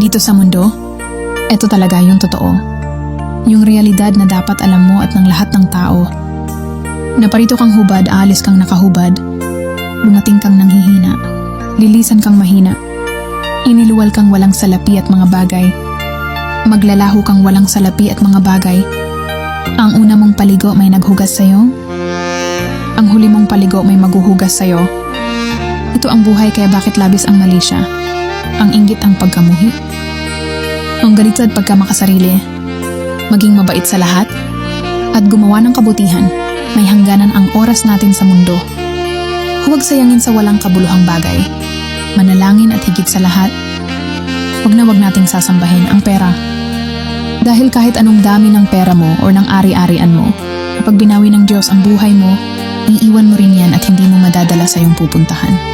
Dito sa mundo, ito talaga yung totoo. Yung realidad na dapat alam mo at ng lahat ng tao. Naparito kang hubad, aalis kang nakahubad. Dumating kang nanghihina, lilisan kang mahina. Iniluwal kang walang salapi at mga bagay. Maglalaho kang walang salapi at mga bagay. Ang una mong paligo may naghugas sa'yo. Ang huli mong paligo may maghuhugas sa'yo. Ito ang buhay kaya bakit labis ang mali siya. Ang inggit ang pagkamuhi. Ang galit at pagkamakasarili. Maging mabait sa lahat. At gumawa ng kabutihan. May hangganan ang oras natin sa mundo. Huwag sayangin sa walang kabuluhang bagay. Manalangin at higit sa lahat, wag nating sasambahin ang pera. Dahil kahit anong dami ng pera mo o ng ari-arian mo, kapag binawi ng Diyos ang buhay mo, iiwan mo rin yan at hindi mo madadala sa iyong pupuntahan.